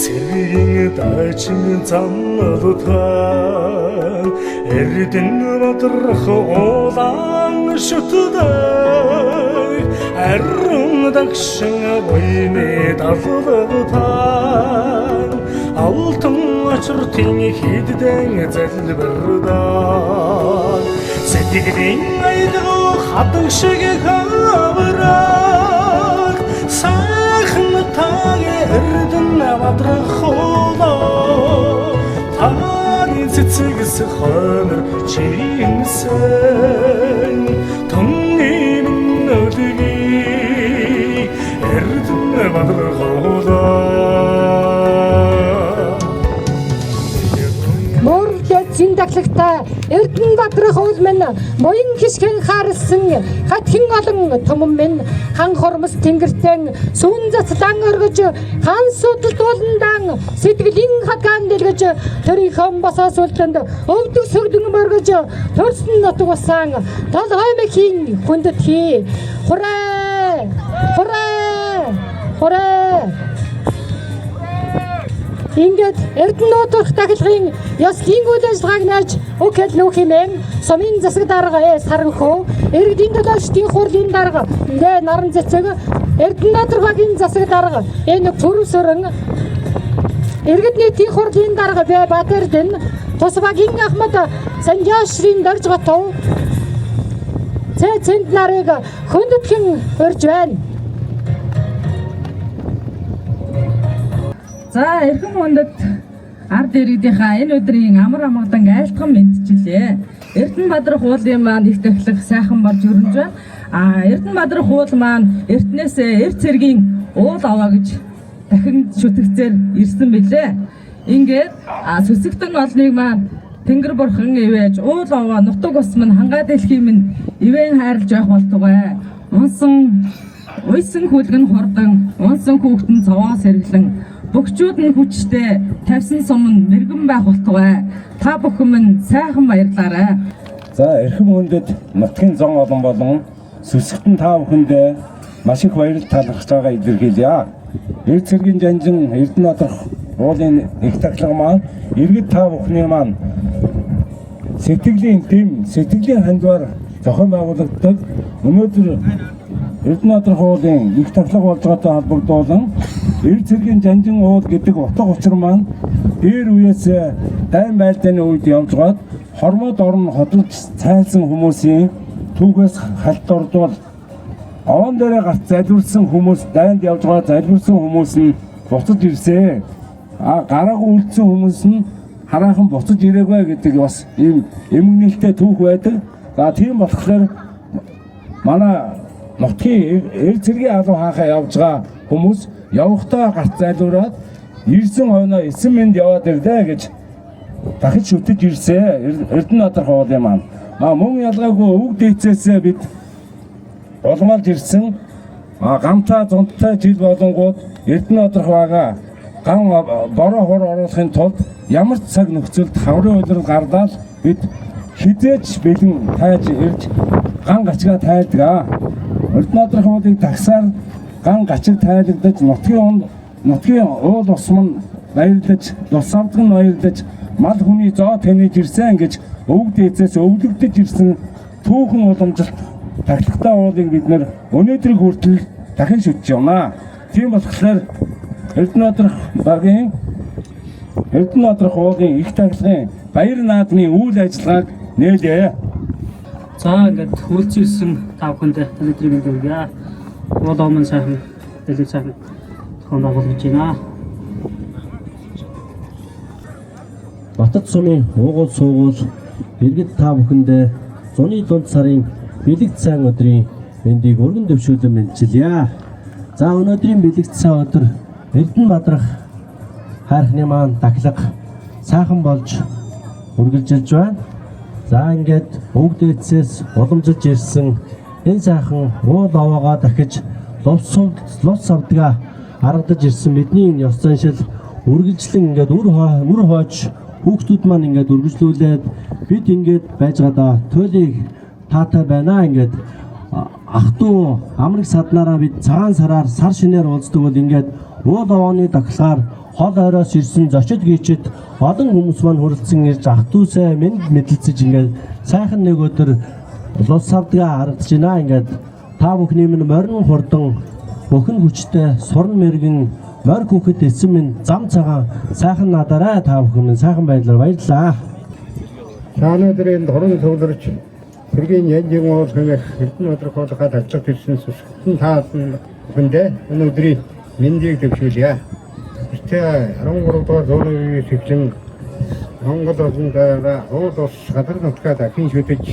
Сэргийн дайчин замналтан эрдэн бодрох улаан шүтдэг аррун дагшин буйны даллалтан алтан очртын хиддэн залбирдан сэтгэлийн айлгуу хадан шиг хавраг сайхан таගේ эрдэн бодрох улаан таны цэцэгс хонор чимсэн тонгийн өдгий эрдэн бодрох Зиндаглагтай Эрдэнэбадрах уул минь буян хишгэн харсан хатхин олон томон минь хан хормос тэнгэртэн сүүн зацлан өргөж хан судалт болондан сэтгэлийн хадгаан дэлгэж төрийнхөө босоос үлдэнд өвдөг сүрдэн мөргөж төрсөн нутг усан толгой мэхийн хүндэт хий хураа ингээд Эрдэнэбадрах дахилгын ёслын үйл ажиллагааг нааж өгөхөд нөх хэмээн сумын засаг дарга саранхөө иргэдийн төлөөлчдийн хурлын дарга наран цэцэг Эрдэнэбадрахын засаг дарга энэ пүрүсөрөн иргэд нийтийн хурлын дарга Баатэрдэн Тусбагийн Ахмад Санжаашрын дорж готов цэцэнд нарыг хөндөтгөн өрж байна. За эрхэм хүндэт ард иргэдийнхаа энэ өдрийн амар амгадан айлтган мэдчилээ. Эрдэнэбадрах уулын маань их дахилах сайхан болж өрнөж байна. Эрдэнэбадрах уул маань эртнээсээ эрт цэргийн уул аваа гэж дахин шүтгцээр ирсэн билээ. Ингээд сүсэгтэн олныг маань Тэнгэр бурхан ивэж уул аваа нутаг ус минь хангаа дэлхий минь ивэн хайрлж явах болтугай. Уйсан хүлгэн хурдан унсан хүүхдэн цовоо сэргэлэн бөхчүүд нь хүчтэй тавьсан сум нь мэрэгэн байх болтугай. Та бүхэн минь сайхан баярлаарай. За эрхэм хүндэт нутгийн зон олон болон сүсгтэн та бүхэндээ маш их баярлал талархаж байгаа илэрхийлье. Эрт цэргийн жанжин Эрдэнэбадрах уулын их дахилга маань иргэд та бүхний маань сэтгэлийн хандвар зохион байгуулагддаг. Өнөөдөр Эрдэнэбадрах уулын их дахилга болж байгаатай холбогдуулан эрт цэргийн жанжин уул гэдэг утга учир маань дээр үеэс дайн байлдааны үед явж гад хормоод орон хотод цайлсан хүмүүсийн түүхээс халтурдвал овон дээрээ гарч залбирсан хүмүүс дайнд явж байгаа залбирсан хүмүүс нь буцаж ирсэ. Гараагүй үлдсэн хүмүүс нь хараахан буцаж ирээгүй гэдэг бас ийм эмгэнэлтэй түүх байдаг. За тийм болохоор манай нутгийн эрт цэргийн алуу хаахаа явж байгаа хүмүүс явахдаа гарц зайлуураад ирсэн хойноо эсэн мэнд яваад ирлээ гэж дахиж шүтэж ирсэ. Эрдэнэбадрах уулын маань мөн ялгаагүй өг дээцээсээ бид улмалж ирсэн гамтаа зунттай жил болонгууд Эрдэнэбадрах бага ган бороо хор оруулахын тулд ямар ч цаг нөхцөлд хаврын улирал гардаад бид хизээч бэлэн тайж ирж ган гачгаа тайлдаг. Эрдэнэбадрах уулыг тагсаар ган гачиг тайлагдаж нутгийн уул усман баярлаж дус авдаг нь баярлаж мал хүний зоо таньж ирсэн гэж өвөг дээцээс өвлөгдөж ирсэн түүхэн уламжилт тахилгатай уулыг бид нэр өнөөдрийг хүртэл дахин шүтж явна. Тийм болохоор Эрдэнэбадрах уулын их тахилгын баяр наадмын үйл ажиллагааг нээлээ. За ингээд хөлцөрсөн та бүхэнд өнөөдрийг мэдүүлье. Уул омон сайхан дэлгэр сайхан зохион байгуулж байна. Батад сумын уугуул суугуул иргэд та бүхэндээ зуны дунд сарын бэлэгт сайн өдрийн мэндийг өргөн дэвшүүлэн мэдчилье. За өнөөдрийн бэлэгт сайн өдөр Эрдэнэбадрах хайрхны маань дахилга сайхан болж үргэлжилж байна. За ингээд өг дээдсээс уламжилж ирсэн энэ сайхан уул аваагаа дахиж лус авдгаа харагдаж ирсэн бидний энэ ёс заншил үргэлжлэн ингээд үр хойч хүүхдүүд маань ингээд үргэлжлүүлээд бид ингээд байж гадаа туйлыг таатай байна ингээд ах トゥ амрыг саднараа бид цагаан сараар сар шинээр уулздаг бол ингээд уул овооны дахлаар хол ойроос ирсэн зочид гүйчид олон хүмүүс маань хүрэлцэн ирж ах トゥ усаа мэд мэдлцэж ингээд сайхан нэг өдөр улс савдгаа харагдаж байна. Ингээд та бүхний минь морин хурдан бүхэн хүчтэй сурн мэргэн морь хүүхэд эцэн минь зам цагаан сайхан надараа та бүхэн минь сайхан баярлалаа баярлалаа. Өнөөдрийн дөрөн төвлөрч хэргийн янжин уул хэмээх Эрдэнэ хоолойгоо ажиллаж ирсэн сүсгэн таасан хүндээ өнөөдрийн мэндийг төвшүүлье. Гэтэ 13 дугаар зууны үеэс эхлэн Монгол улсынхаа уул ус газар нутгаа дахин шүтэж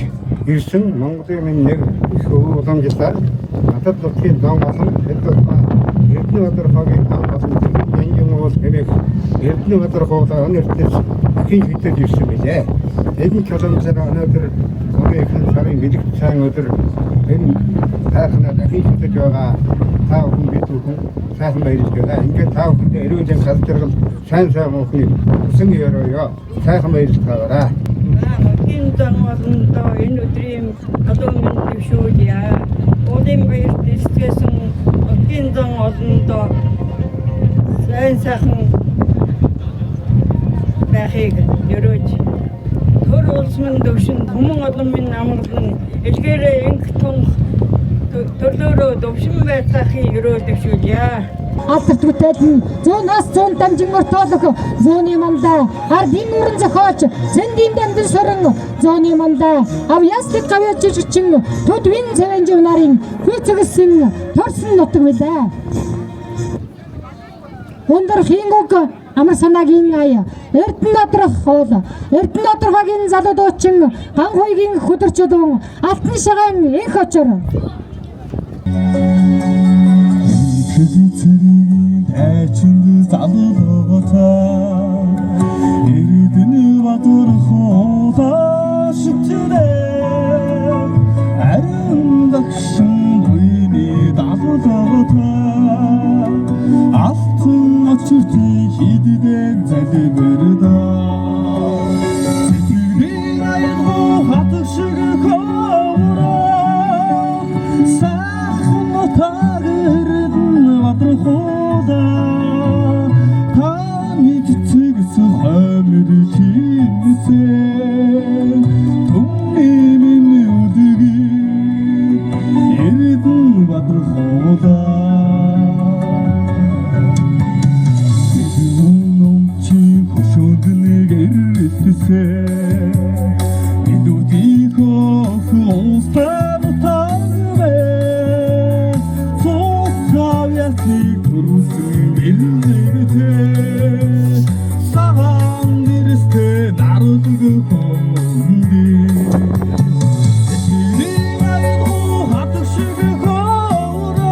ирсэн Монголын минь нэг их уламжлалаар надад нутгийн зам болон Эрдэнэ хоолойгийн зам болон янжин уул хэмээх Эрдэнэ хоолой өнөртөөс дахин шүтэж ирсэн билээ. Энэ чөлөөсөө өнөөдөр өөрийн сарын мэдих сайн өдөр энэ хайхнаа дахин шүтэж байгаа та бүхэн бид бүхэн сайхан баярлж байна. Ингээд та бүхэндээ эрүүл мэндийн салж жаргал сайн мөнхний хүсэн ёроё. Сайхан баярлж байгаарай. Нутгийн зам болондоо энэ өдрийн халуун мэнд төвшүүлье. Уулын баяр дэсгэсэн нутгийн зам болондоо сайхан байхыг өрөөж төр улс минь төвшин хүмүүн олон минь амгалан илгээрээ инх тунх төрлөөрөө төвшин байцаахыг өрөө төвшүүлье. Алдарт бүтээл нь 100-аас 100 дамжин ортоолох зооны мандаа ардын нуурын зохиолч зэндийн дамжин сорон зооны мандаа авьяастик гавьяаччин төдвин цэвэнжив нарын хүчгэсэн торсон нутаг билээ. Өндөр хингуг амар санаагийн ая Эрдэнэ хоолойгийн залуу дуучин ганхойгийн хөдөрчөлөн алтан шагаан их очор Цэргийн тайчинд залуугаа Эрдэнэ хоолой шүтэрээ ариун дагшин буйны залуугаа алтан очирч хиддэн залбирдаа Цэргийн аянгуу хатаг шиг хоороо сайхан утаар хода таны цэцэгс хамэрчинсэн түмний миний үдгийг Эрдэнэ хода чи хөшөөднийг эрэлтсэн бидүүдийнхөө уустан таарвэ цоцавясыг төрүүлсэн бэлдэгтэй сагаан нэрстэй нардаг хонди Эрдэнэ хатаг шиг хоороо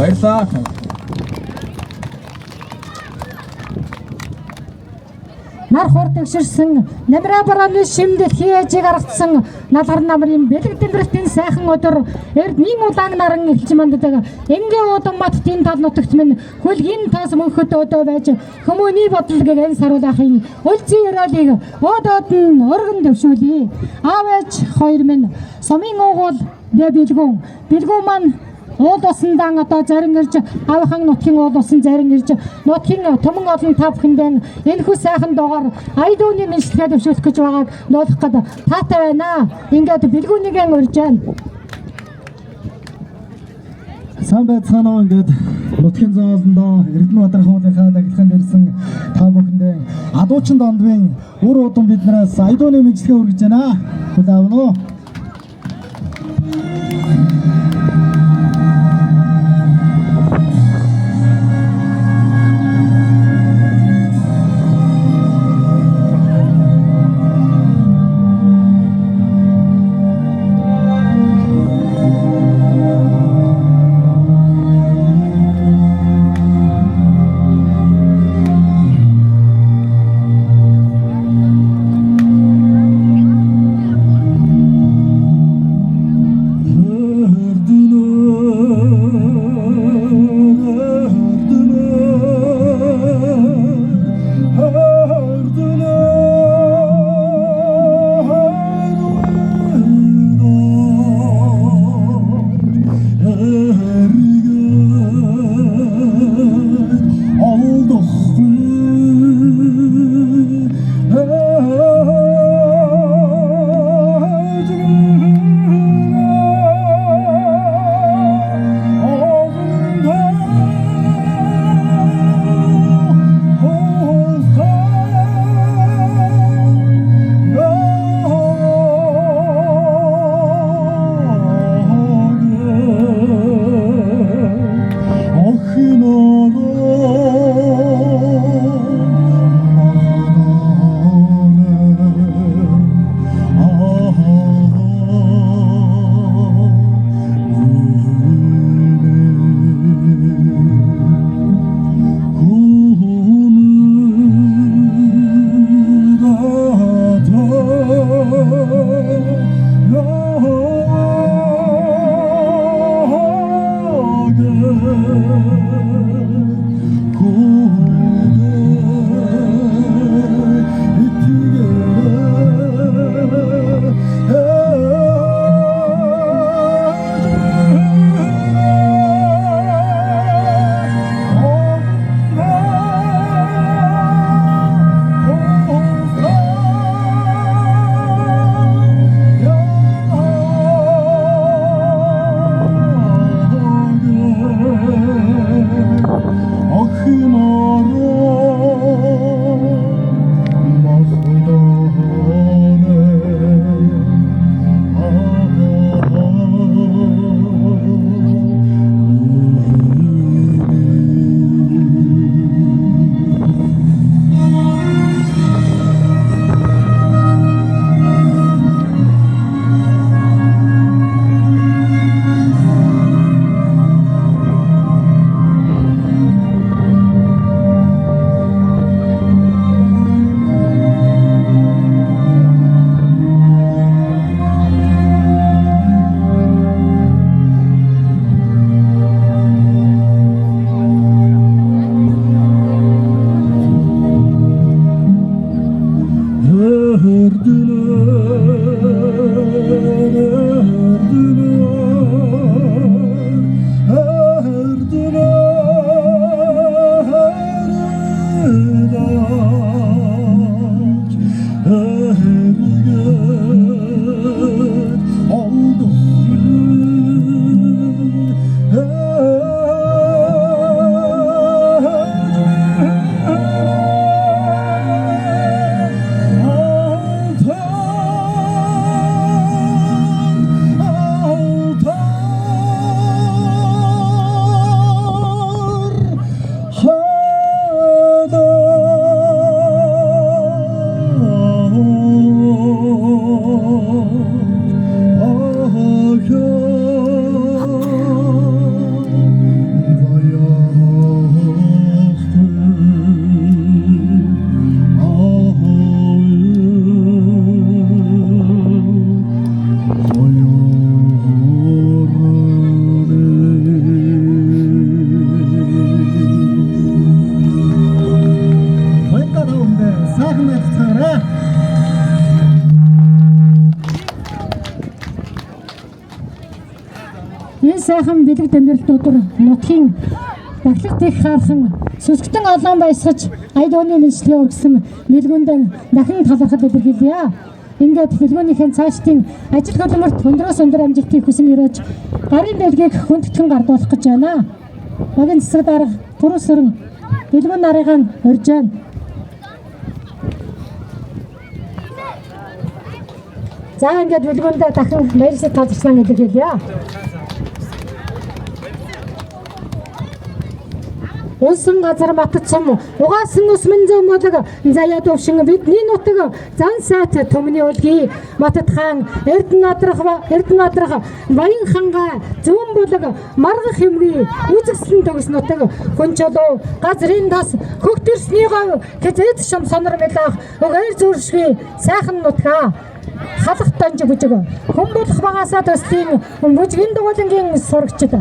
Баярлалаа. Нар хурд өвширсэн намра барааны шимдэл хияжиг аргацсан налгар намрын бэлэг дэмбэртийн сайхан өдөр эрдний улаан наран элч манддаг энгийн удам маттын тал нутагт минь хөлгийн тас мөнхөд өдөө байж хүмүүний бодлогыг эн саруулахын үлзий өрөөлийг өдөөд нь өргөн дэвшүүлье. Аав ээж хоёр минь сумын уугуул бэлгүү маань уул усндан одоо зарин ирж авхан нутгийн уул усан зарин ирж нутгийн төмөн олон та бүхэндээ энэхүү сайхан дуугаар айдууны мэдлэгээ дэвшүүлэх гэж байгааг нуулах гээд таатай байна. Ингээд бэлгүүнийгэн урьж байна. Сайн байцгаана уу. Ингээд нутгийн зоолондоо Эрдэнэбаатар хуулийнхаа дахилгаанд ирсэн та бүхэндээ адуучин дондвын үр удам биднээс айдууны мэдлэгээ хүргэж байна. Хүлээн авах. сайхан бэлэг дамжуултууд нутгийн дахлах тех хархан сүсгтэн олон баясгаж аюулны мэдлэгээ өргөсөн мэлгүндэн дахин талархал илэрхийлье. Ингээд хэлгөөнийхэн цаашдын ажил хөдөлмөрт өндрөөс өндөр амжилтыг хүсэн өрөөж гарын дэлгийг хүндэтгэн гардуулах гэж байна. Багийн засаг дарга Түрүүсэрэн дэлгүүн нарыгаан урьж байна. За ингээд дэлгүүндээ дахин баярлалаа талархсан илэрхийлье. Унсан газар матцсан угаасан усмэн зам болог заяа төвшин бидний нутаг зан сайт төмний өлгий Матад хаан Эрдэнэтрах Баян ханга зүүн болог маргах хэмрий үзэгсэн төгс нутаг хүн чулуу газрын тас хөгтөрсний гов тэзэд шам сонор мэлах өгөр зүршгүй сайхан нутгаа халах тонж бүжиг хүн болох багасаа төслийн бүжгийн дугуулангийн сурагчд.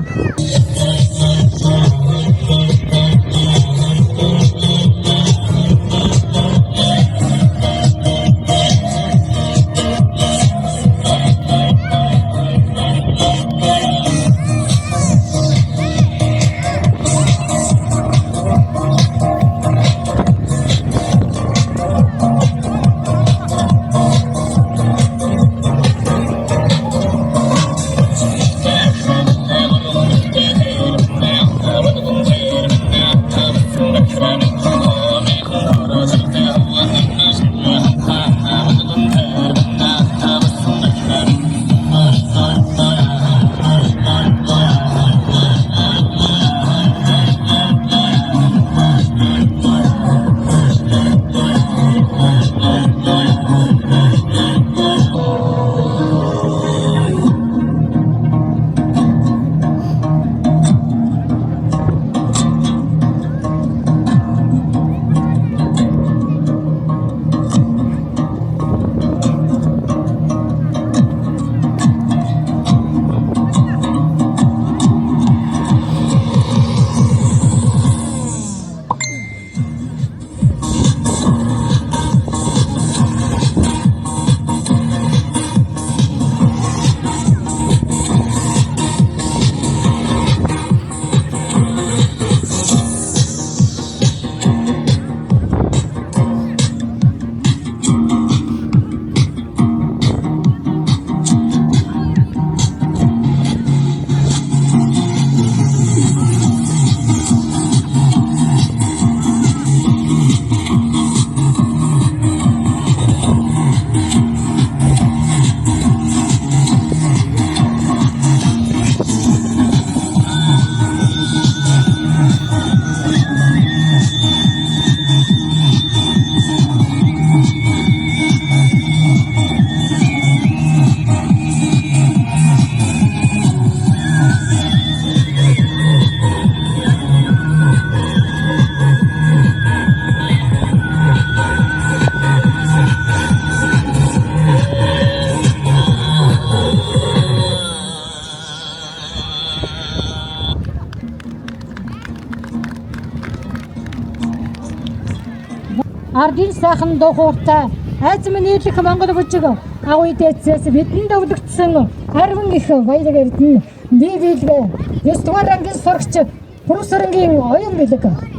Ардын сайхан духууртай айз минь нийлэх Монгол бүжиг авъя дэцээс бидэнд өвлөгдсөн арван их баялаг эрдэнэ бие биелгээ 9 дугаар ангийн сурагч Түрүүсэрэнгийн оюун бэлэг. Oh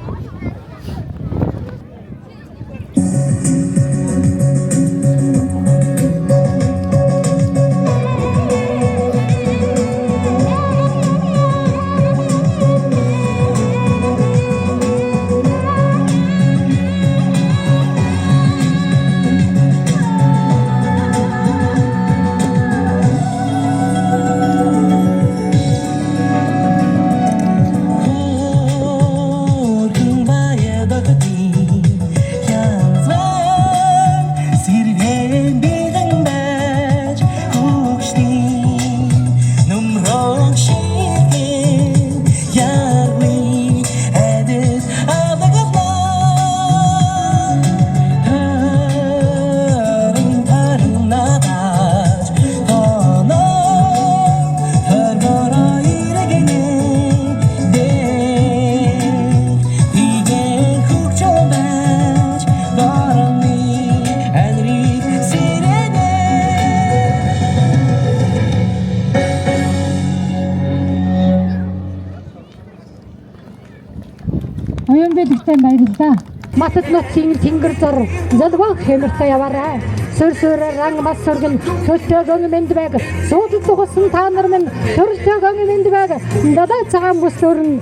Оюун бэлэгтэй баярлалаа. Матад нутгийн тэнгэр зур залгоо хэмэртэй яваарай. Сүрсүрээр ранг мас сурган төлтөө гон мэнд байг. Суудад дугсан та нар минь төрөлтөө гон мэнд байг. Дадаа цагаан бүслөрн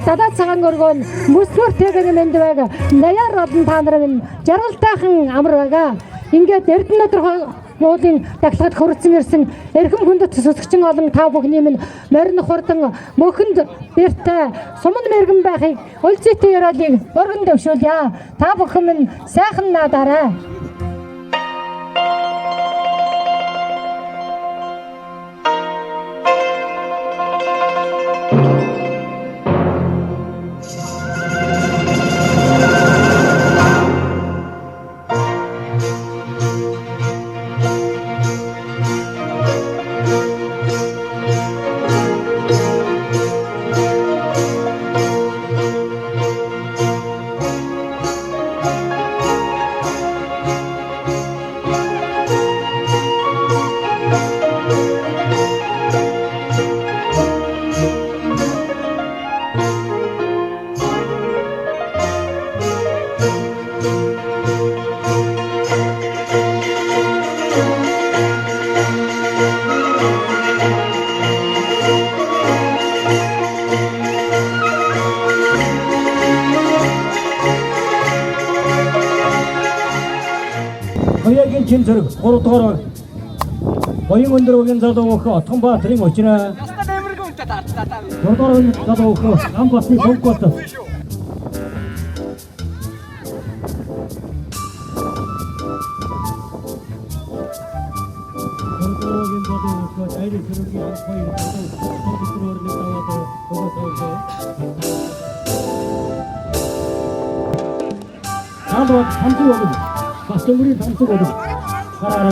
дадаа цагаан өргөн бүслөртэй гон мэнд байг. Даяар олон та нар минь жаргалтайхан амар байга. Ингээд Эрдэнэ тодорхой уулын дахилгад хүрсэн ирсэн эрхэм хүндэт сүсгчин олон та бүхний минь морин хурдан мөхөнд бэртэй суман мэргэн байхыг үлзийтэй яриалыг өргөн дэвшүүлье. Та бүхэн минь сайхан наадаарай. Хоёрын чин зэрэг 3 дугаар Боён өндөр үгийн залуу өх Отгон Баатрын очроо. 4 дугаар залуу өх Ам басны боггот. 나도 담수거든. 박정물이 담수거든. 알아?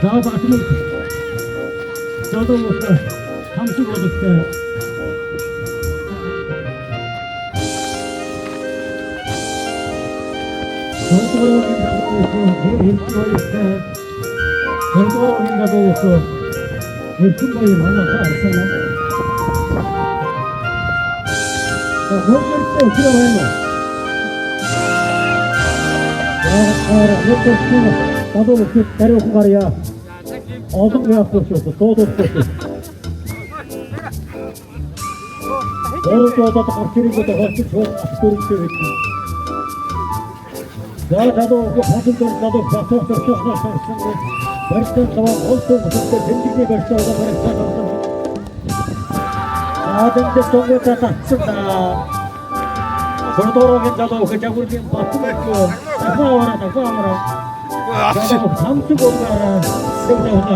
나 박정물 저도 담수거든. 건강인가도 없어. 물품과의 만나서 알았어요. 목소리 또 들어와요. 나도 이렇게 데려오고 가랴. 어떤 왜 앞서 없어. 또도 없어. 너를 또 어디다 앞치는 것도 같이 좋아. 앞소리 때문에. 나도 그 받은 돈 나도 받았어. 벌써 저와 어떤 무슨 벤직이 벌써 오다 버렸어. 아ದಂ데 동네다 땄습니다. 돌도록엔 자도 그 자구르긴 바쁘겠고 다가와라. 자도 삼수고 가라. 그러나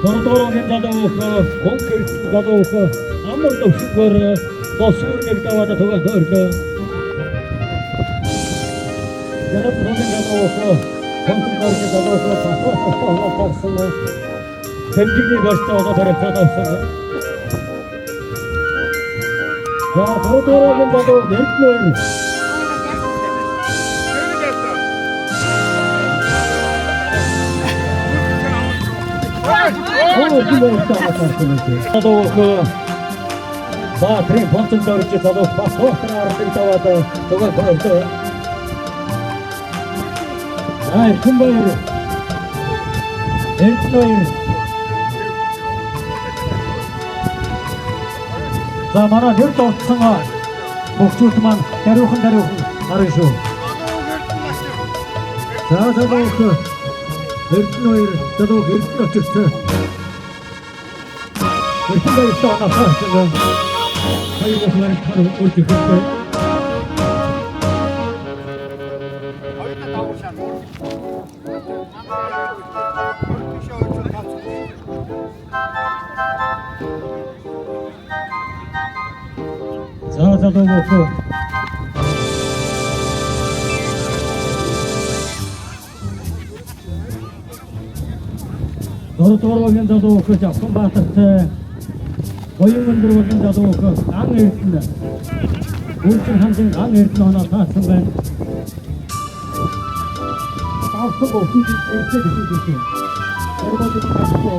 돌도록엔 자도 그 공길 자도 그 아무것도 없이 거를 또 수를 내다와다 더가 더 여러분 보는 자도 정신가르치 자도 없으면 뱀직이 벌써 오다 버렸어도 없으면 자 도로도로는 자도 멸치는 자도 그 마트린 본전 자르치 자도 파스포트를 알아들다와도 저거 벌써 아이, 큰바이를 엘트바이를 자, 마나 열도 성아 목줄트만 데려오군 알으시오 자, 저도 그 엘트바이를 저도 엘트바 즉스 엘트바이 또 하나 사왔으면 아이고, 그만이 타로 올지 그때 자, 저도 먹고 너도 돌아오긴 저도 그 작품 봤을 때 고용은 들어오긴 저도 그 강을 했습니다. 울진 한생 강을 했습니다. 하나 다 순간 авсан өвчүүд ирсэн гэсэн. Өөрөөр хэлбэл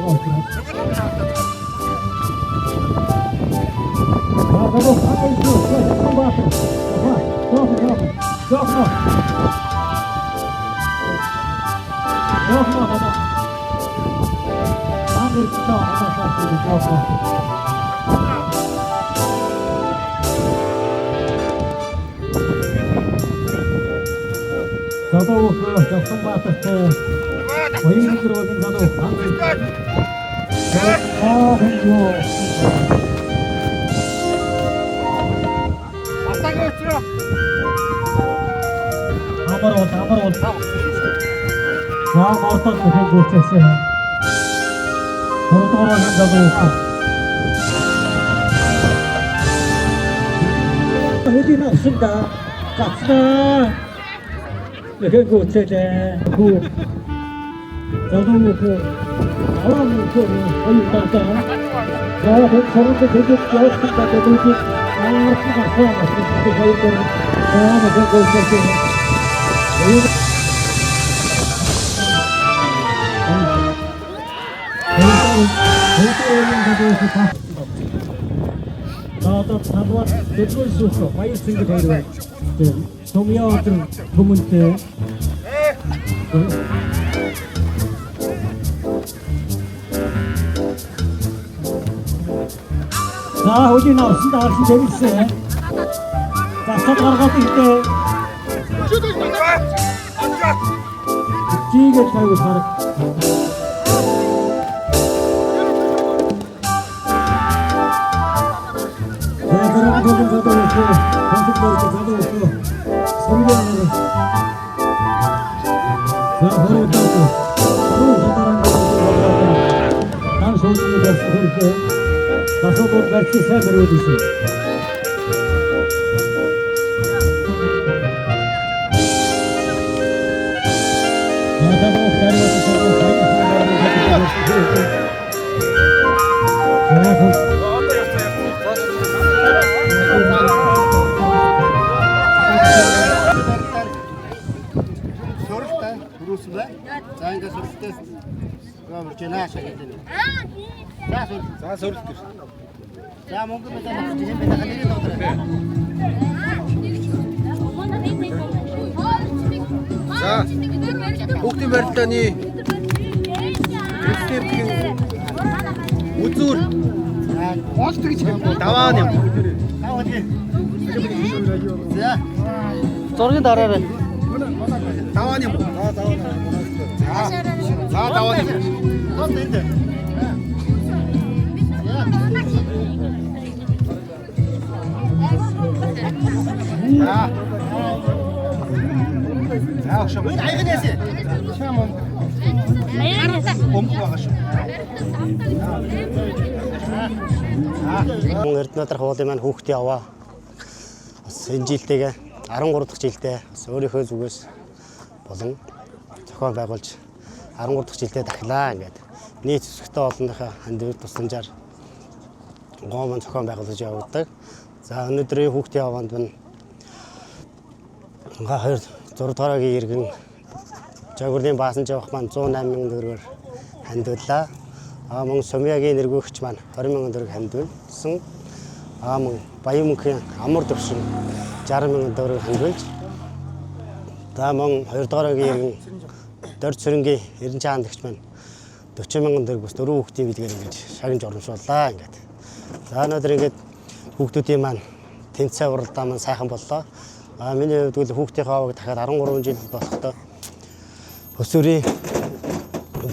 Амарвал. За мартаад хөгөөцөөсэй. Хордоороо залуу. Хөдөлгөөн авсанда гацнаа. Хөгөөцөө. Хүү. залуу 아무튼 어이없다. 자, 서로 되게 좋았다. 되게 아프다. 서로 되게 다음에 그 있었어요. 나도 사과 듣고 있었어. 많이 쓴게 되는 동의어들 부문때 자, 어디 나왔습니다. 아주 재밌어요. 자, 사과가 있대. 찌개 타고 살아. 그런 거좀 받아놓고 방송도 받아놓고 선배하는 자 바로 따고 바로 사다란 거 난 소중히 됐어 그렇게 다섯 번 같이 세배로 주세요 나도 기다려서 저거 자 За ингээд сүртэй. Гомор чанаа шагаад. За сүртэй. За мөнгө мэдээ тийм байна ханаа дотроо. За бүгдийн барилдааны үзүүр гол тэгж даваа юм. За зургийн дараарай. даваа юм. За даваа юм. Тос энэ. За шоо. Айгнээс. Шам юм. Бомб байгаа шүү. Эрдэнэт хуулын маань хүүхдээ аваа. Бас энэ жилдээ 13 дахь жилдээ бас өөрийнхөө зүгээс болон зохион байгуулж 13 дахь жилдээ дахлаа ингээд нийт зөвсгтэй олонныхаа хандивд тусламжаар гомон зохион байгуулж явуулдаг. За өнөөдрийн хүүхдийн аваанд нь 6 дугаарагийн иргэн жагварын баасан жавах маань 108 мянган төгрөгөөр хандууллаа. Мөн Сумьягийн нэргүүгч маань 20 мянган төгрөг хандуулсан. Мөн Баян мөнхийн амар төвшин 60 мянган төгрөг хандуулж. За мөн 2 дугаарагийн иргэн Дорж Сүрэнгийн Эрдэнэ хаандагч маань 40 мянган төгрөг бас 4 хүүхдийн билгээр ингэж шагнаж урамшууллаа ингээд. За өнөөдөр ингээд хүүхдүүдийн маань тэнцээ уралдаа маань сайхан боллоо. Миний хувьд бол хүүхдийнхээ авааг дахиад 13 жил болохдоо өсвөрийн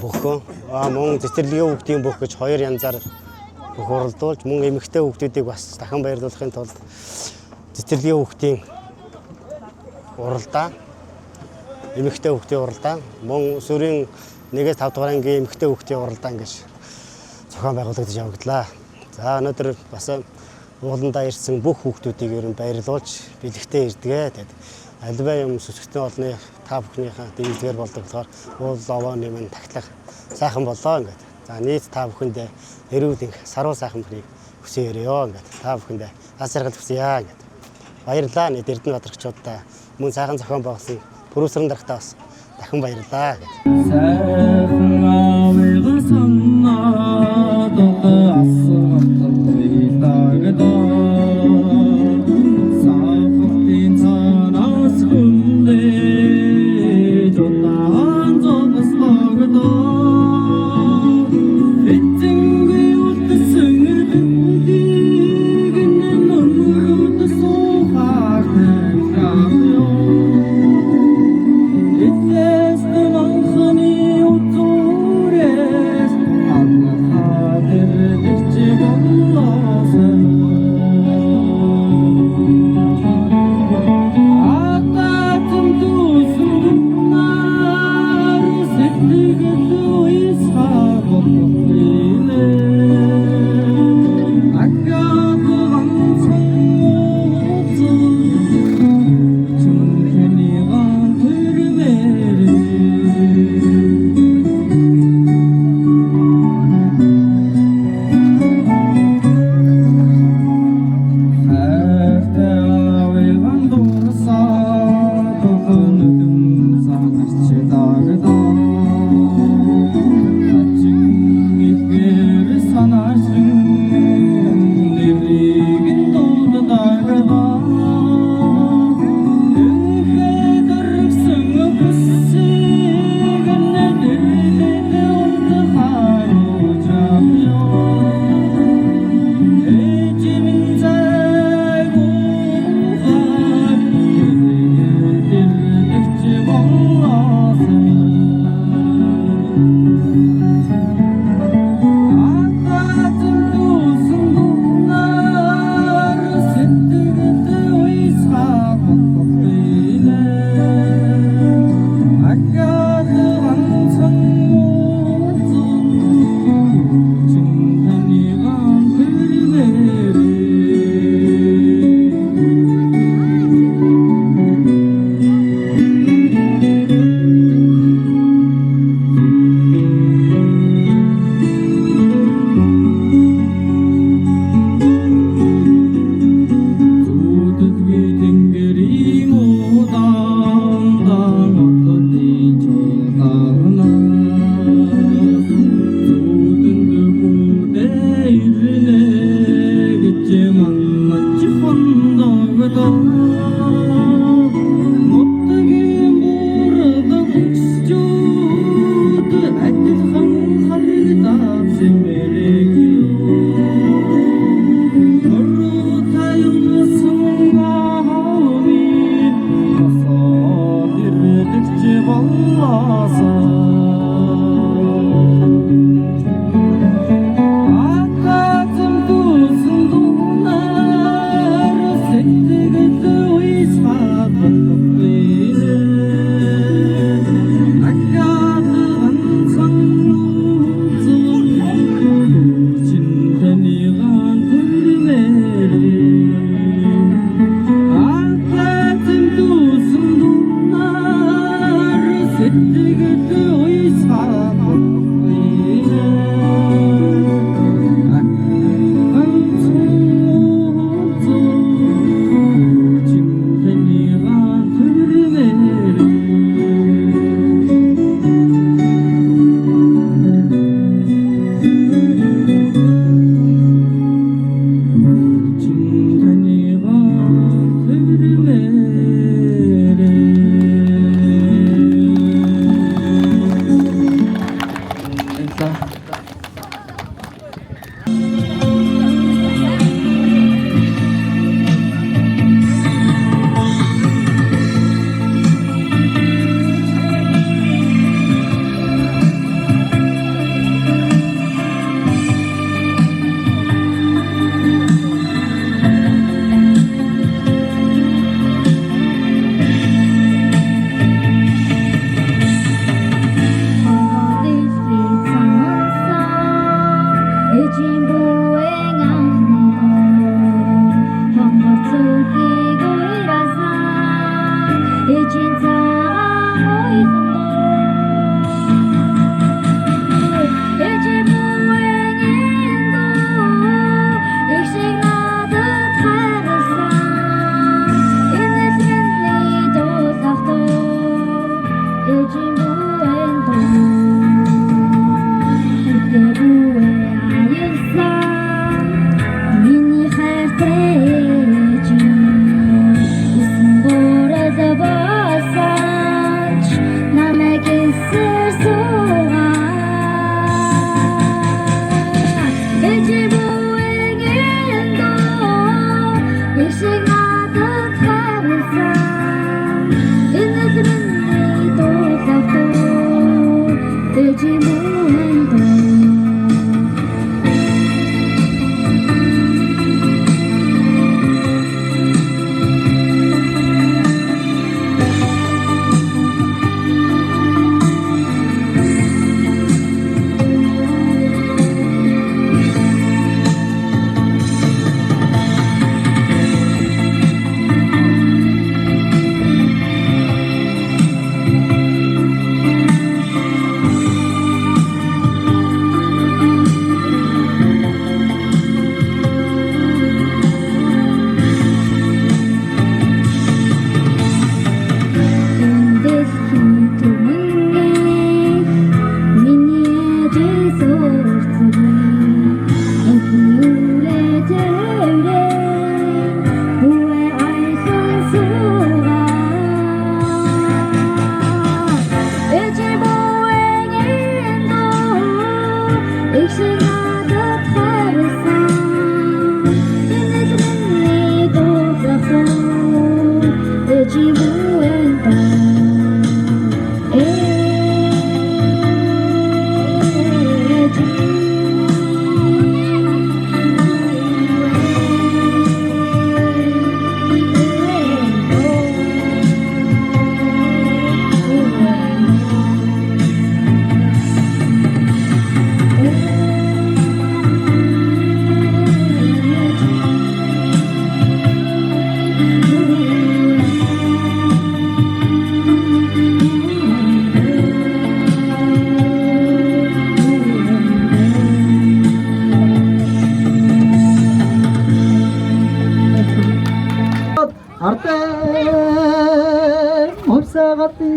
бөхөн мөн цэцэрлэгийн хүүхдийн бүх гэж 2 янзаар бүх уралдуулж мөн эмэгтэй хүүхдүүдийг бас дахин баярлуулахын тулд цэцэрлэгийн хүүхдийн уралдаа эмэгтэй хүүхдийн уралдаа мөн өсвөрийн 1-5 дугаар ангийн эмэгтэй хүүхдийн уралдаа ингэж зохион байгуулагдаж явагдлаа. За өнөөдөр бас ууландаа ирсэн бүх хүүхдүүдийг ер нь баярлуулж бэлэгтээ ирдэгэ. Тэгэд альва юм сүсгтэн олны та бүхнийхээ дэмжлэгээр болдог болохоор уул овооны маань тагтлах сайхан боллоо ингээд. За нийт та бүхэндээ эрүүл саруу сайхан бүхнийг хүсье өрөө ингээд. Та бүхэндээ аз жаргал хүсье ингээд. Баярлалаа нийт Эрдэнэбаатарчуудаа мөн сайхан зохион байгуулсан продюсерын дарагтаа бас дахин баярлалаа. Сайхан авига санаад асуулт байлаа. Саахтын цанаас хүндээ жолаан зогслогдоо. Эцэнгүй үлдсэн гинэн нөмрөд сухаар тавьяа. Эцэс манханы утурээс алхаад ирдэж боллоосан. Ататын дүүсэн нар сэтгэл уйсхаа боллоо. Агад ганцхан чүнхний ган төрмээр хайртай авиган дурсаа тохонодон санарч дагдаа. Хачин ихэр санаашин нэрийг дуудагдаа. Jim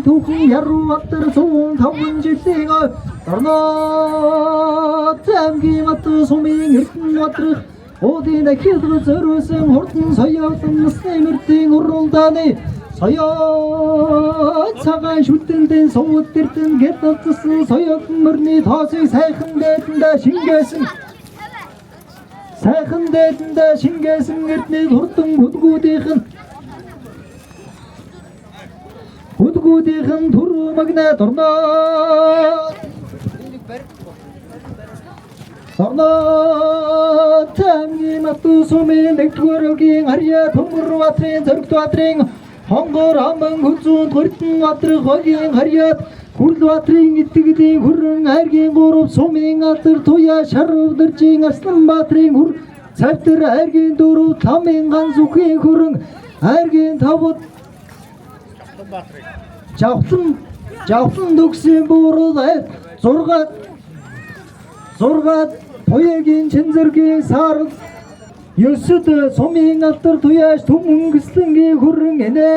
түүхэн яруу батар 105 жилийн орноо tämгийн мат сумын эрдэн мадрах одын ахилга зөрөөсөн хурдан соёолын нэмэрдийн уралдааны соёо цагаан шүтэнтэй сууд тэртэн гэдэлсэн соёолын мөрний тоосыг сайхан дээдэндээ шингээсэн эрдний хурдан Хөдгүүдийнхэн түрүү магнат орноо тамгийн мату сумын нэгдүгээргийн харьяа төмөр баатрын зөрөгт баатрын хонгор аман хүзүүн хурдан баатрын хогийн харьяат хүрл баатрын итгэлийн хүрэн айргийн гурав сумын алдар туяа шарв дэржин аслан баатрын хүр цавтар айргийн дөрөв тамын ганц үхийн хүрэн айргийн тавд Жавсан дүгсийн буурал 6 туяагийн чинзэргийн саарл 9 сумын алдар туяаш түмэн гислэнгийн хүрэн энэ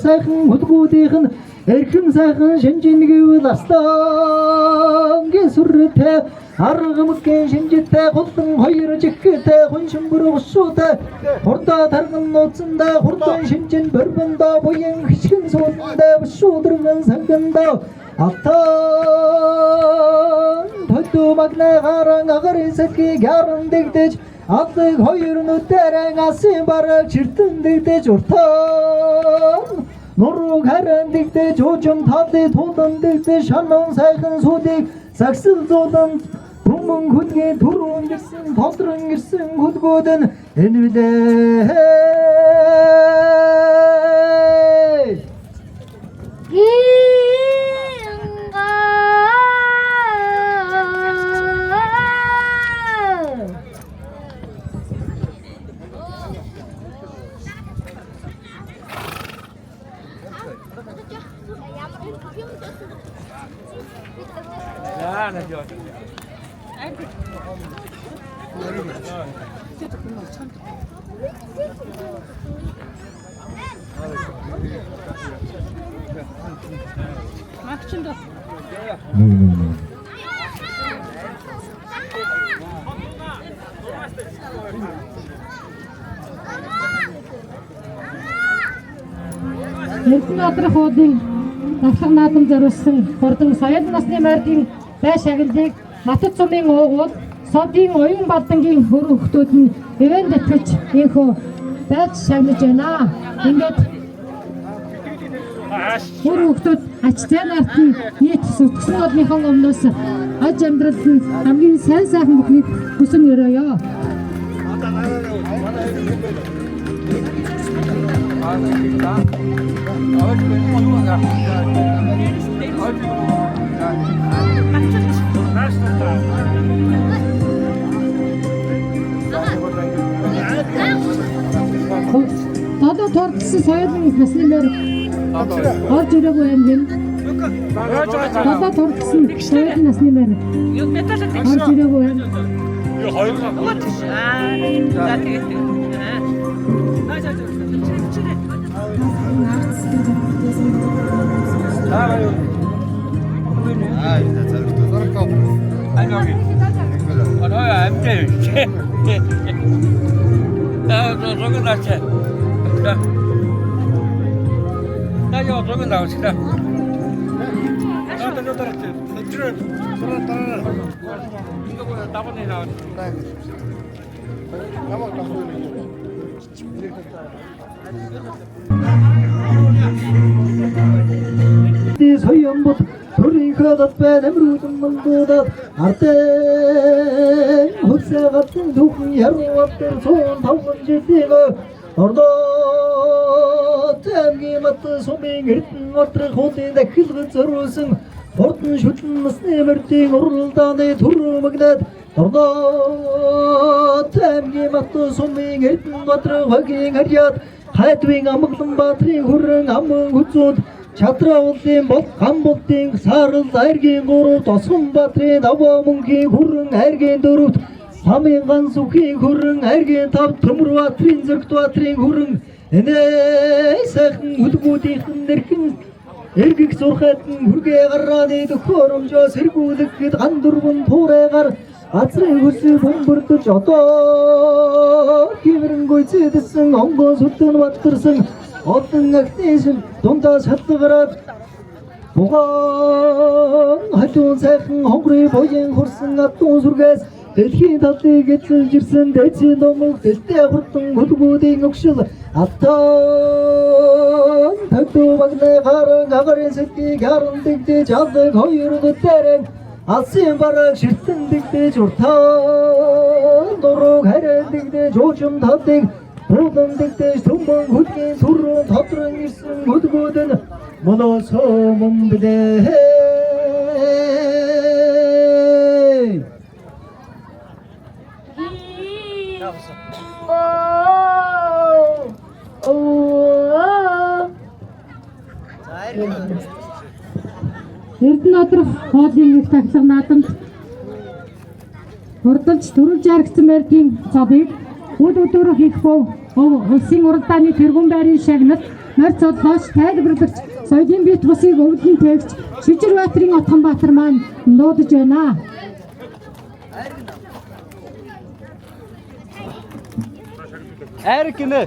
сайхан хөдгүүдийнх нь эрхэм сайхан шинжингэвэл аслангийн сүртэй аргамгийн шинжтэй голдон хоёр жигтэй хуншин бүргшүүтэй хурдаа тарган нууцсандаа хурдан шинжин борбондоо буян хичгэн суудандаа шүүдэргэн сангандаа алтан төдөө магнаа гаран агарын сэтгийг яран дэгдэж адлыг хоёр нүдэрэн асын бараг чиртэн дэгдэж уртан нурууг харан дэгдэж уужим талыг тулан дэгдэж шанан сайхан суудыг сагсал зуулан Түмэн хөдгийн түрүүн гэрсэн, толдрон гэрсэн хөдгүүд нь энэ билээ. Эрдэнэ надрах уудын давхар наадам зориулсан хурдан соёлын насны мордын байш агилдыг Матад сумын уугуул Содын оюун балдангийн хөрөөхтүүд нь ивент тэтгэж инхүү байж шагнаж байна. Ингээд Бүр хүүхдүүд ач зай наартан нийт зүтгэсэн одныхон өмнөөс аж амьдралд нь хамгийн сайн сайхан бүхнийг хүсэн өрөөё. Дадаа тордсон соёлын насны мөр орж ирээгүй юм гин. Дадаа тордсон соёлын насны мөр орж ирээгүй юм. 소연봇 돌이켜다 빼내므로좀 만보다 아르땡 흡사 같은 독은 야로왔던 손 타운지 띠가 얼도 땀기 맞던 소밍 일등 어떤 호텔에 길을 저루승 어떤 슈튼 스네버팅 오르다네 두루먹다 얼도 땀기 맞던 소밍 일등 어떤 확인 하리앗 하이트윙 아무것도 바트리 후른 아무 구촌 Чатраулын бол гамболтын сарал айргийн гурав тосгон батрын аваа мөнхийн хүрэн айргийн дөрөвт самын ганц үхийн хүрэн айргийн тав төмөр батрын зөргт батрын хүрэн энэ сайхан үлгүүдийнхэн нэрхэн эргэг зурхайтан хүргээ гарааны төхөөрөмжөө сэргүүлэхэд ган дөрвөн туурайгаар азрын хөсөй бөмбөрдөж одоо хэмэрэнгүй зэдсэн онгоо сүтэн баттарсан 어떤 악대신 돈다 삿드가라 보강 하준 새흥 헝그리 보잉 홀승 앞동 술게스 대히 다대게 찔질슨 대치 너무 대때 홀등 구두구딩 옥실 아떤 덕도 박내 가른 가가린 새끼 가른 득대 자들 거유르도 때랭 아스엔 바락 실든 득대 좋다 도로 가른 득대 조좀 다득 보던 득대 손봉 굳게 소로 더들은 일승 모두고든 모노서 몸부대 Эрдэнэтрах хоолын нэг тахлах наадамд хурдалж төрүүлж харагдсан байргийн цобыг үл өдөрөөр хийх бов улсын уралдааны тэргүүн байрын шагналт морь цодлооч тайлбарлагч соёлын бит бусыг өвлөн тээгч Шижир Баатрин Отгонбаатар маань нуудаж байна. Айр гинэ.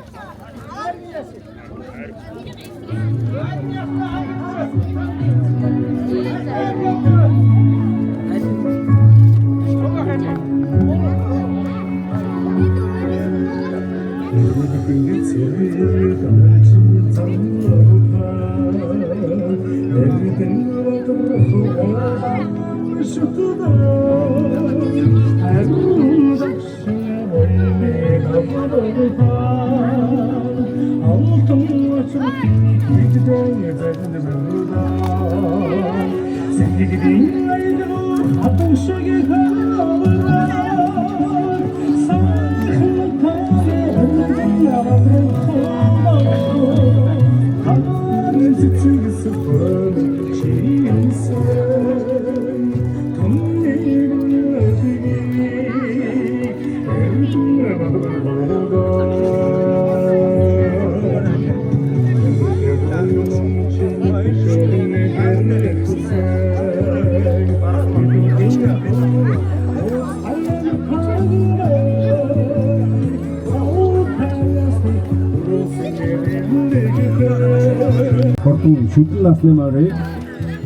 Шүтэн насны марыг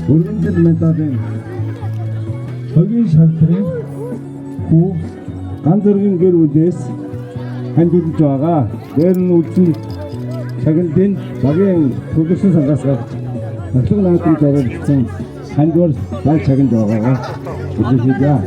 өргөнжил металын хогийн шалтрын хүү ганц зөргийн гэр бүлээс хандуулж байгаа. Дээр нь үлдсэн шагналын багийн төлөвсөн сангаас Бодлого наадмын зориулсан хандвар баг цагийн жогоогоо үзүүлээ.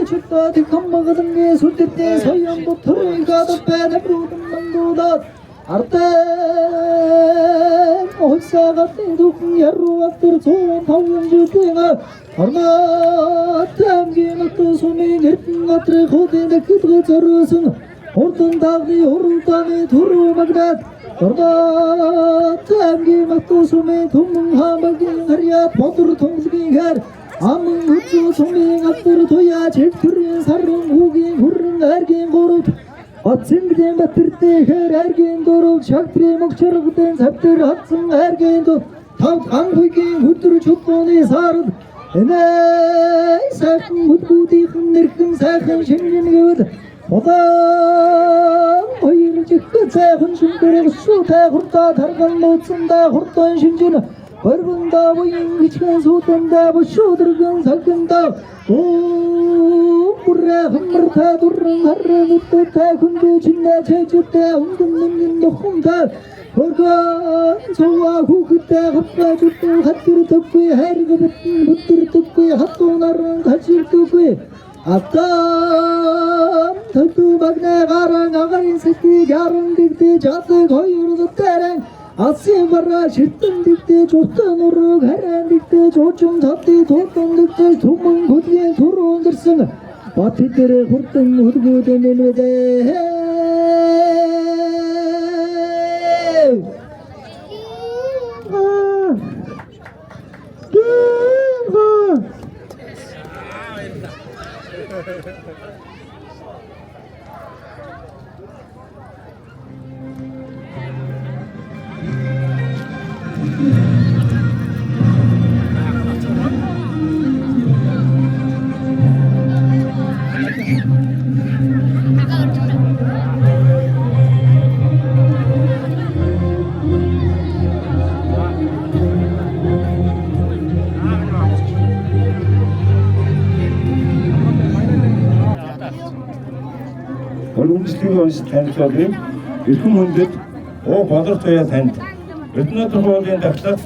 Çocuklar kanmadım diye sürtüpte soyan bu törü kadıp beni buldum mandudat artık o saatli dokun yarı attır soğan tavun cütüğe arnat temkin attı sonu nertin atırı kodine kıtgı çarısın ortun dağlı ortani turu magdat arnat temkin attı sonu tumun hamagin hariyat motor tongzgin her Amın hıçı soğuk attır toya çektirin sarın hugin hurrun ergen korup Atsın giden batırtı her ergen dorup Şaktırı mokçarıqten saptır atsın ergen dorup Tavt kan hugin hüttür çutluğunu sarıd Eney sakın hütkü tiykin nirkin sakın şengin gövd Odan hayır çıktı sakın şündürü şu ta hurta targan motsunda hurtan şüncünü Barbunda boyun geçken soğutanda bu şudurgun sakında Burra hımırta durrun harra mutlu ta kundu cinna çaycutta ungın dokunta Korkan soğa hukutta hapla çuttu hattır tıkkı her gıbıttın bıttır tıkkı hattı narın kaçır tıkkı Attam tıkkı bagna garan ağarin sıkkı yarın dikti çatı koyurdu tereng Asya barra şirttin dikti çoktan uruk heren dikti çocuğun sattı toptan dikti tumun kutgen turu undersın Batıkları kurtun hurgu denilmede Өргөмжлөгийн онц танилцуулъя. Эрхэм хүндэт Оо Бодрох туяа танд Эрдэнэтр хуулийн даглалд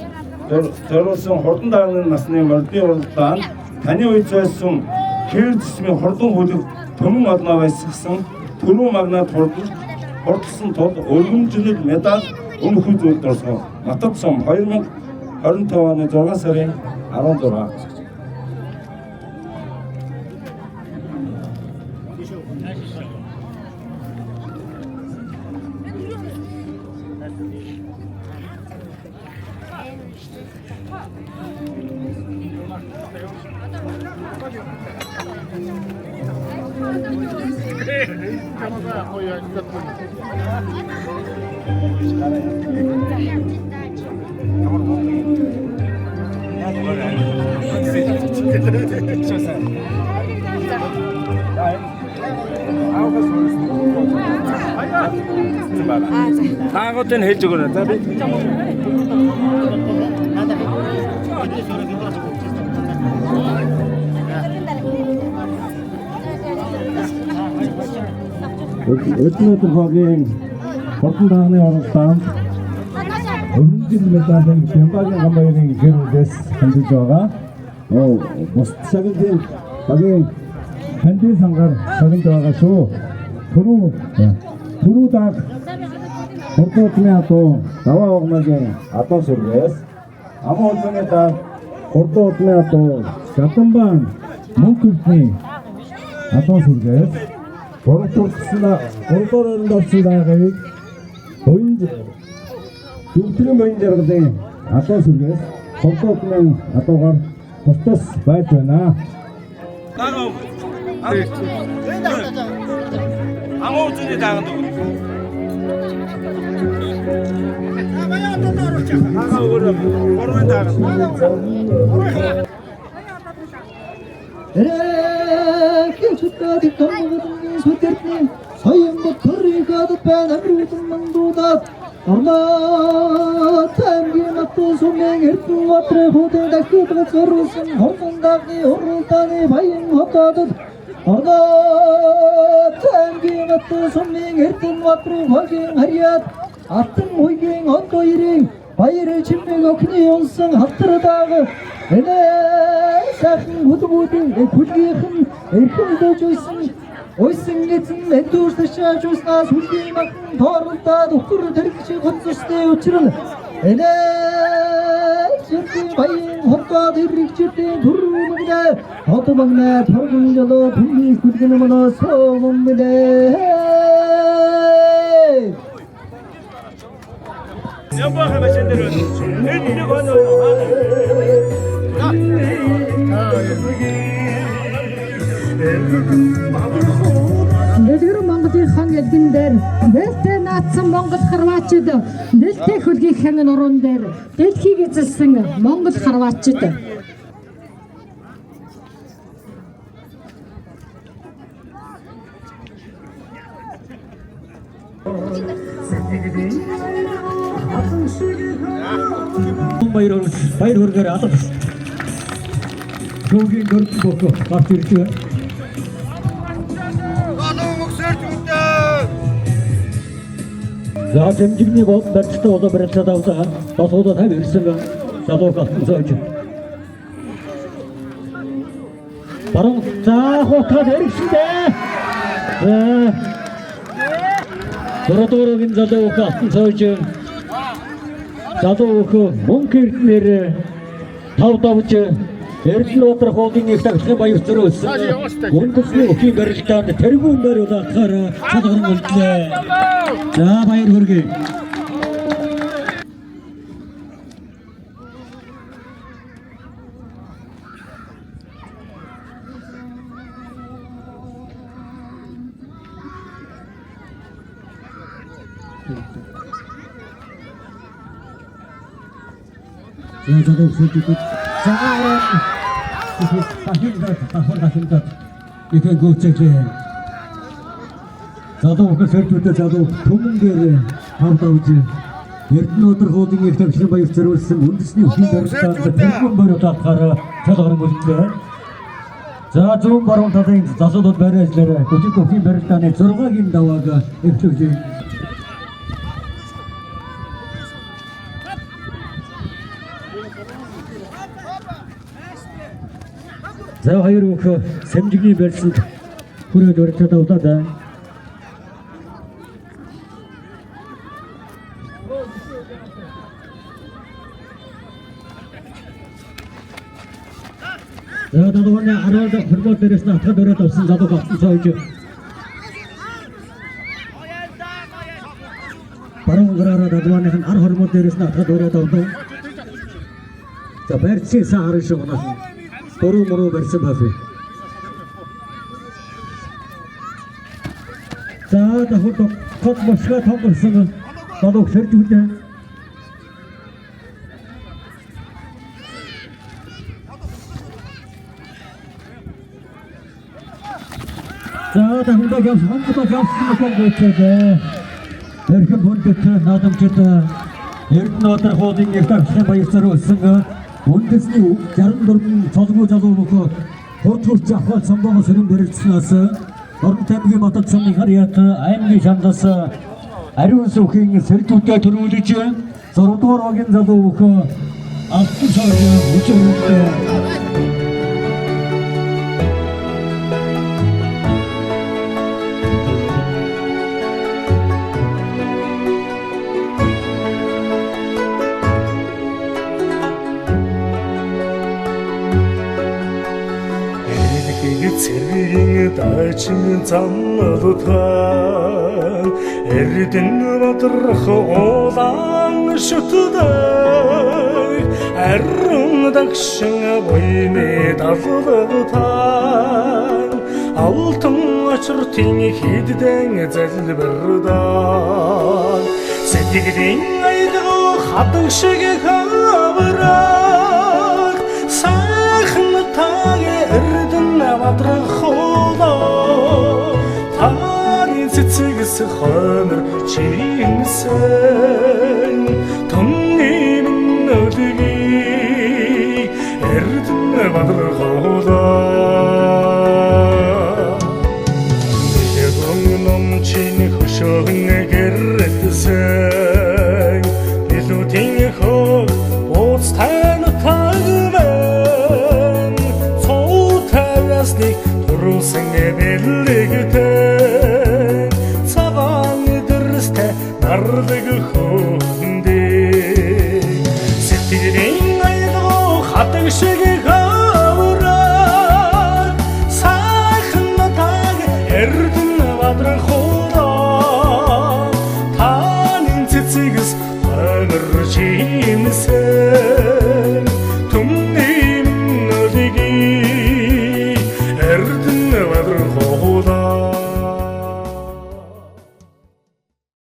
зориулсан хурдан даалгын насны мордын уралдаанд таны үед зойсон хэр зэсмийн хурдан хүлэг төмөн олноо баясгасан түрүү магнат хурдсан тул өргөмжлөл медаль өмнөхөн зүйлд орсон. Матад сум 2025 оны 6 сарын 16. Наагуудыг хэлж өгөөрэй. За би Эрдэнэтр хуулийн хурдан даалгын уралдаанд өргөмжлөл медалийн Бямбагийн гамбайрын гэрүүлээс хандж байгаа. Бус цагийн багийн хандын сангаар сагнаж байгаа шүү. Түрүү дааг хурдны атуу даваа огногийн атуу сүргээс амын улсны дааг хурдны атуу Шатанбаан мөнхөвний атуу сүргээс Гурдуурын давсан даагыг Төвтрийн боён жаргалын адуу сүргээс 3000 адуугаар тус байж байна. Амуутны тааганд өгнө. Эрэхин чутгади томгодны сүдэртний соён ботрын гадад байна амруудын мандуудад Орноо таймгийн мату сумэн эрдэн матрэ хөдөө дахид гацруулсан хормондааны уралдааны баян хотодод Орноо таймгийн мату сумэн эрдэн матрэ хогийн харьяад аттан уйгийн ондоо ирийн баяр чимэг охины унсан хатрадаг энэ сайхан бүдгүүдийн хүлгийнхэн эрхэм дөжүүлсэн Ойсын эзэн эдүүрс шааж уснаас хүлгийн махан тооролдоод өхөр тэрэгч гоцстой учрал энэ зүрхий баян хотод ирэгчдийн төрөмгдэ хотмагнаа торгон жолоо бүний хүлгэн манаас соомдэ Ямбаха башендэр энэ гоноо Дэлгэр Монголын хан элгэн дээр нээлттэй наацсан Монгол харваачид нээлттэй хөлгийнхэн нуруунд дээр дэлхийг эзэлсэн Монгол харваачид баяр хүргээр алга. Гүгийн дөрөв бохо гарч ирж байна. За дэмжигний бод барьцтай удаа барьцаад авсан. Тосуудаа тавь ирсэн залууг алтан зөөж. Баруун за хотод ирсэндээ. Дөрөвдөрөгийн залууг алтан зөөж. Залууг мөнгө эрднэр тав давж Эрдэнэбаатар хоолын их тагцсан баяр зориулсан. Үндэсний өхийн барилдаанд тэргүүн бариулахаар цалгарн үлдлээ. За баяр хүргэе. 저도 솔직히 자아랑 다힌다 이렇게 고쳐게 저도 그 설주때 저도 도문계를 하우다우지 Эрдэнэбаатар хоолын их тагцсан баяр зориулсан үндэсний өхийн барилдаанд тэргүүн бариулахаар цалгарн үлдлээ. За зүүн баруун талын засуудад байр ажиллаарай. Бүжиг өхийн барилдааны 6-гийн давааг эвлүүлээ. За хоёр өх сэмжигний барьсанд хүрээд өртөд удаа. За дадууны харуулд хөргөл дээрээс нь атгад өрөөд авсан залуу багтсан цааж. Баруун гараараа дадууных нь ар хормол дээрээс нь атгад өрөөд авсан. За барьцын саарын шугнаас Дөрөв мөрөө барьсан байх. За дахад хот босгаа томорсон залуу сэрж үлдээ. За дахад хамтдаа гүйцээ. Эрхэм хүндэт наадамчид Эрдэнэбаатар хоолын их тагцсан баяр зориулсан үндэсний 64 цолгүй залуу нөхөө хурц авах самбого сэрэн барилдсанаас Орон таймгийн матад сумын харьяат аймгийн шандас ариун сүхийн сэрдүүтэй төрүүлж 6 дугаар огийн залуу нөхөө алтан цолгүй үчирүүлээ. Цэргийн дайчин замлутан Эрдэнэбаатар хоолан шүтдэ дагшин буйны далбагтан алтан очртын хиддэн залбирдан сэтгэлийн айдгуу хатан шиг хавраг сайхан таге эрдэн бадрахуулаа таны цэцэгс хонор чимсэн томнын өдгий эрдэн бадрахуулаа ягон ном чин хөшөөн гэрэтсэн билүүтийн хөө уц тань тагмэн цоотаясны турусан бэлэгтэн цаван дэрстэй нарлаг хөндэ сэтгэлийн айдгуу хатаг шиг хавраг сайхан таг эрдэн бадрахуулаа танин цэцэгс